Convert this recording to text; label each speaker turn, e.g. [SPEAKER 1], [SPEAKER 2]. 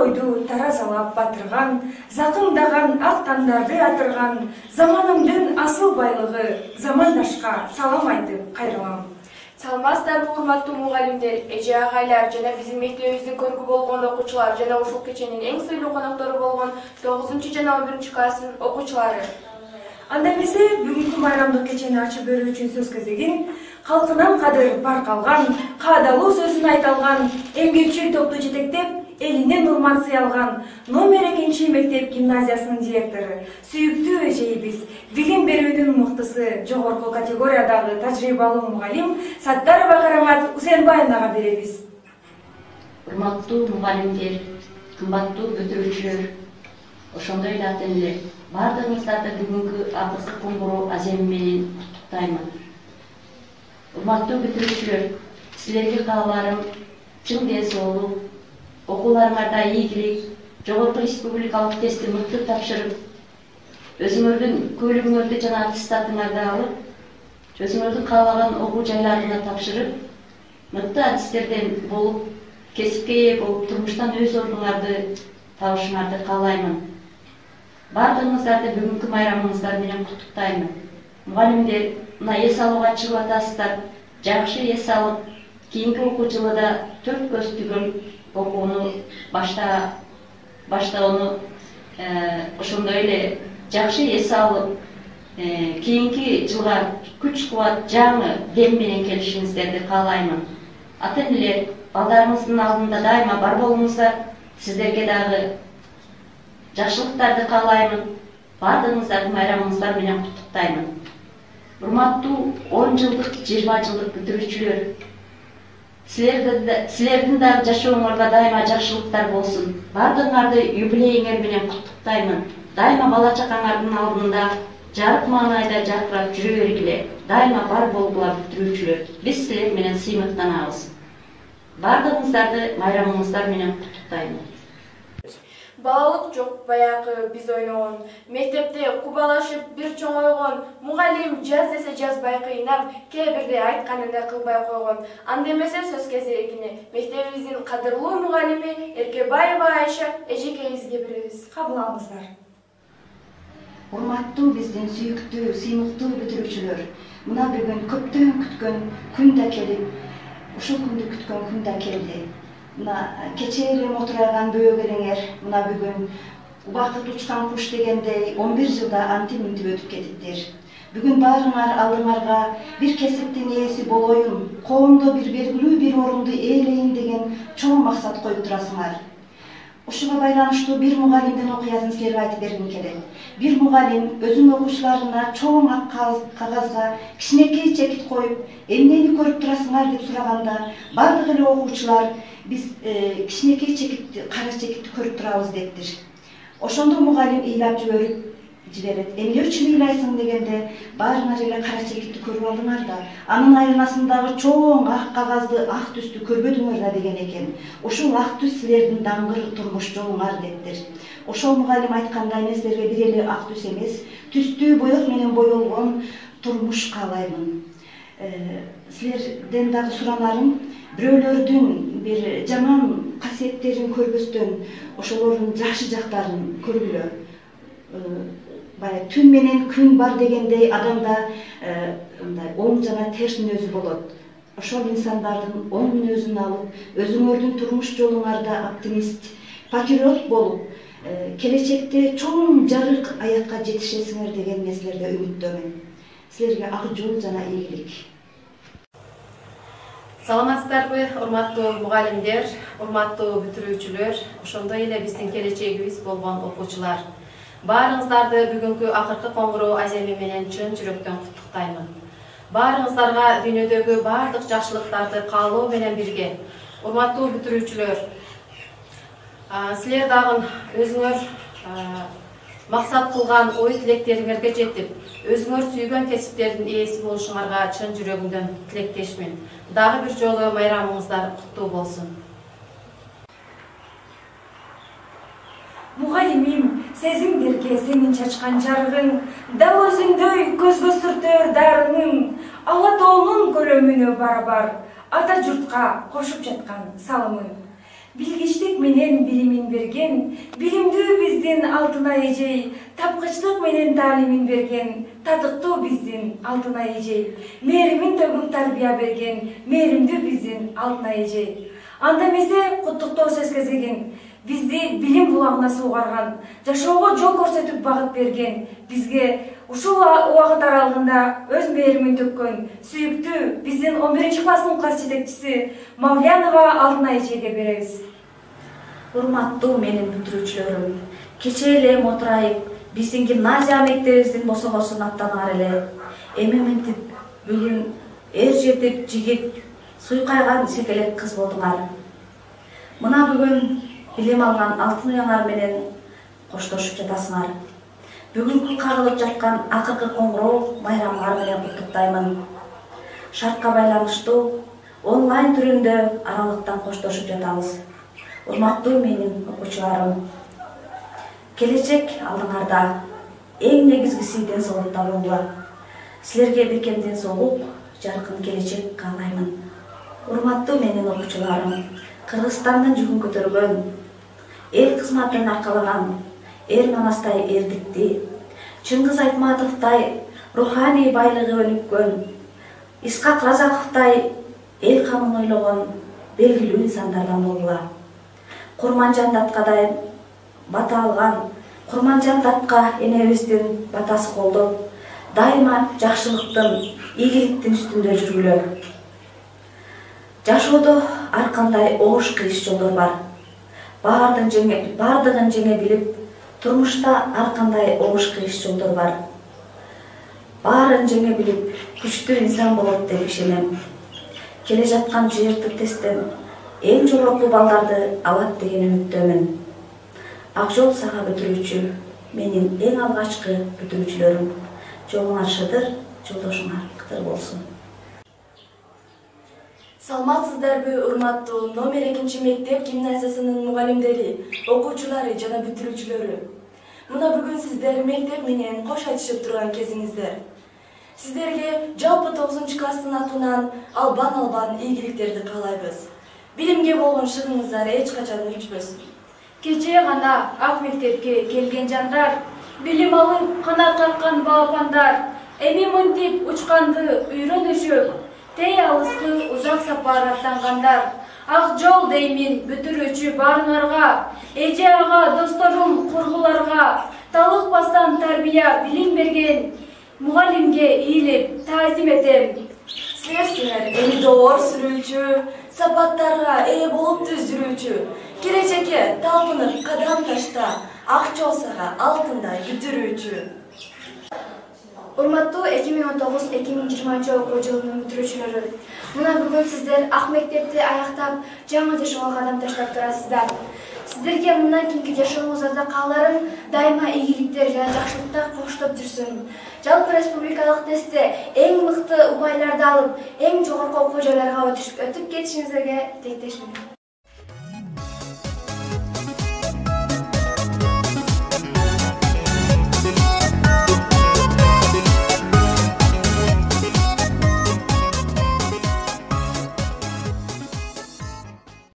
[SPEAKER 1] ойду таразалап батырган, закымдаган ак тандарды атырган, заманымдын асыл байлыгы, замандашка салам айтып кайрылам.
[SPEAKER 2] Саламатсыздар урматтуу мугалимдер, эже агайлар жана биздин мектебибиздин көркү болгон окуучулар жана ушул кеченин эң сыйлуу коноктору болгон 9 жана 11 класстын окуучулары.
[SPEAKER 1] Анда эмесе бүгүнкү майрамдык кечени ачып берүү үчүн сөз кезегин калкынан кадыр бар калган, каадалуу сөзүн айта алган, эмгекчил топту жетектеп, элине нурман сый алган номер 2 мектеп гимназиясынын директору, сүйүктүү эжейибиз, билим берүүнүн мыктысы, жогорку категориядагы тажрыйбалуу мугалим Саттарова Карамат Усенбаевнага беребиз.
[SPEAKER 3] Урматтуу мугалимдер, кымбаттуу бүтүрүүчүлөр, ошондой эле ата энелер, бардыгыңыздарды бүгүнкү акыркы коңгуроо аземи менен куттуктаймын. Урматтуу бүтүрүүчүлөр, силерге кааларым чың ден соолук, окууларыңарда ийгилик, жогорку республикалык тестти мыкты тапшырып, өзүңөрдүн көйлөгүңөрдү жана аттестатыңарды алып, өзүңөрдүн каалаган окуу жайларына тапшырып, мыкты адистерден болуп, кесипке ээ болуп, турмуштан өз ордуңарды табышыңарды каалаймын. Бардыгыңыздарды бүгүнкү майрамыңыздар менен куттуктаймын. Мугалимдер, мына эс алууга чыгып атасыздар, жакшы эс алып, кийинки окуу жылда 4 көз түгөл окууну баштоону ошондой эле жакшы эс алып, кийинки жылга күч-кубат, жаңы дем менен келишиңиздерди каалаймын. Ата энелер, балдарыңыздын алдында дайыма бар болуңуздар, сиздерге дагы жакшылыктарды каалаймын. Бардыгыңыздарды майрамыңыздар менен куттуктаймын. Урматтуу 10 жылдык, 20 жылдык бүтүрүүчүлөр, силердин дагы жашооңорго дайыма жакшылыктар болсун. Бардыгыңарды юбилейиңер менен куттуктаймын. Дайыма бала чакаңардын алдында жарык маанайда жаркырап жүрө бергиле. Дайыма бар болгула бүтүрүүчүлөр. Биз силер менен сыймыктанабыз. Бардыгыңыздарды майрамыңыздар менен куттуктаймын.
[SPEAKER 2] Балалык жок баягы биз ойногон, мектепте кубалашып бир чоңойгон, мугалим жаз десе жазбай кыйнап, кээ бирде айтканын да кылбай койгон. Анда эмесе сөз кезегине мектебибиздин кадырлуу мугалими Эркебаева Айша эжекейибизге беребиз. Кабыл алыңыздар.
[SPEAKER 4] Урматтуу биздин сүйүктүү, сыймыктуу бүтүрүүчүлөр, мына бүгүн көптөн күткөн күн да келип, ушул күндү күткөн күн да келди. Мына кечээ эле мотурайган бөөгөлеңер, мына бүгүн убакыт учкан куш дегендей 11 жылда анти-мынтип өтүп кетиптир. Бүгүн баарыңар алдыңарга бир кесиптин ээси болоюн, коомдо бир белгилүү бир орунду ээлейин деген чоң максат коюп турасыңар. Ушуга байланыштуу бир мугалимдин окуясын силерге айтып бергим келет. Бир мугалим өзүнүн окуучуларына чоң ак кагазга кичинекей чекит коюп, эмнени көрүп турасыңар деп сураганда, бардык эле окуучулар биз кичинекей чекитти, кара чекитти көрүп турабыз дептир. Ошондо мугалим ыйлап жиберет. Эмне үчүн ыйлайсың дегенде, баарыңар эле кара чекитти көрүп алдыңар да, анын айланасындагы чоң ак кагазды, ак түстү көрбөдүңөр да деген экен. Ушул ак түс силердин даңгыр турмуш жолуңар дептир. Ошол мугалим айткандай мен силерге бир эле ак түс эмес, түстүү боек менен боелгон турмуш каалаймын. Силерден дагы суранарым, бирөөлөрдүн бир жаман касиеттерин көрбөстөн, ошолордун жакшы жактарын көргүлө. Түн менен күн бар дегендей адамда оң жана терс мүнөзү болот. Ошол инсандардын оң мүнөзүн алып, өзүңөрдүн турмуш жолуңарда оптимист, патриот болуп, келечекте чоң жарык аятка жетишесиңер деген мен силерде үмүттөмүн. Силерге ак жол жана ийгилик.
[SPEAKER 5] Саламатсыздарбы, урматтуу мугалимдер, урматтуу бүтүрүүчүлөр, ошондой эле биздин келечегибиз болгон окуучулар. Баарыңыздарды бүгүнкү акыркы коңгуроо аземи менен чын жүрөктөн куттуктаймын. Баарыңыздарга дүйнөдөгү бардык жакшылыктарды каалоо менен бирге, урматтуу бүтүрүүчүлөр, силер дагы өзүңөр максат кылган ой тилектериңерге жетип, өзүңөр сүйгөн кесиптердин ээси болушуңарга чын жүрөгүмдөн тилектешмин. Дагы бир жолу майрамыңыздар куттуу болсун.
[SPEAKER 1] Мугалимим, сезимдерге сенин чачкан жарыгың, дал өзүндөй көзгө сүртөр дарының, Ала тоонун көлөмүнө барабар, ата журтка кошуп жаткан салымың. Билгичтик менен билимин берген, билимдүү биздин алтын эжей, тапкычтык менен таалимин берген, татыктуу биздин алтын эжей, мээримин төгүп тарбия берген, мээримдүү биздин алтын эжей. Анда эмесе куттуктоо сөз кезегин, бизди билим булагына суугарган, жашоого жол көрсөтүп багыт берген, бизге ушул убакыт аралыгында өз мээримин төккөн, сүйүктүү биздин 11-класстын класс жетекчиси Мавлянова алтын эжейге беребиз.
[SPEAKER 6] Урматтуу менин бүтүрүүчүлөрүм, кечээ эле отурайып, биздин гимназия мектебибиздин босогосун аттанаар эле. Эми мынтип бүгүн эр жетип, жигит, суйкайган секелек кыз болдуңар. Мына бүгүн билим алган алтын уяңар менен коштошуп жатасыңар. Бүгүнкү кагылып жаткан акыркы коңгуроо байрамыңар менен куттуктаймын. Шартка байланыштуу онлайн түрүндө аралыктан коштошуп жатабыз. Урматтуу менин окуучуларым, келечек алдыңарда, эң негизгиси ден соолук табууга. Силерге бекем ден соолук, жаркын келечек каалаймын. Урматтуу менин окуучуларым, Кыргызстандын жүгүн көтөргөн, эл кызматын аркалаган эр манастай эрдикти, Чыңгыз Айтматовтай руханий байлыгы өнүккөн, Исхак Разаковтай эл камын ойлогон белгилүү инсандардан болгула. Курманжан Даткадай бата алган, Курманжан Датка энебиздин батасы колдоп, дайыма жакшылыктын, ийгиликтин үстүндө жүргүлө. Жашоодо ар кандай оош кыйыш жолдор бар. Бардыгын жеңе билип, турмушта ар кандай оош кыйыш жолдор бар. Баарын жеңе билип, күчтүү инсан болот деп ишенем. Келе жаткан жер тесттен эң жогорку балларды алат деген үмүттөмүн. Ак жол сага бүтүрүүчү, менин эң алгачкы бүтүрүүчүлөрүм. Жолуңар шыдыр, жолдошуңар кытыр болсун.
[SPEAKER 2] Саламатсыздарбы, урматтуу номер 2 мектеп гимназиясынын мугалимдери, окуучулары жана бүтүрүүчүлөрү. Мына бүгүн сиздер мектеп менен кош айтышып турган кезиңиздер. Сиздерге жалпы 9-класстын атынан албан ийгиликтерди каалайбыз. Билимге болгон шыгыңыздар эч качан өчпөсүн.
[SPEAKER 7] Кечээ гана ак мектепке келген жандар, билим алып канат каккан балапандар, эми мынтип учканды үйрөнүшүп, тей алыскы узак сапар аттангандар. Ак жол деймин бүтүрүүчү баарыңарга, эже ага, досторум, курбуларга, талыкпастан тарбия билим берген мугалимге ийилип таазим этем.
[SPEAKER 2] Силер эми доор сүрүүчү, сапаттарга ээ болуп түздүрүүчү, келечекке талпынып кадам ташта, ак жол сага алтындай бүтүрүүчү. Урматтуу 2019-2020 окуу жылынын бүтүрүүчүлөрү, мына бүгүн сиздер ак мектепти аяктап, жаңы жашоого кадам таштап турасыздар. Сиздерге мындан кийинки жашооңуздарда кааларым дайыма ийгиликтер жана жакшылыкта коштоп жүрсүн. Жалпы республикалык тестте эң мыкты упайларды алып, эң жогорку окуу жайларга өтүп кетишиңиздерге тилектешмин.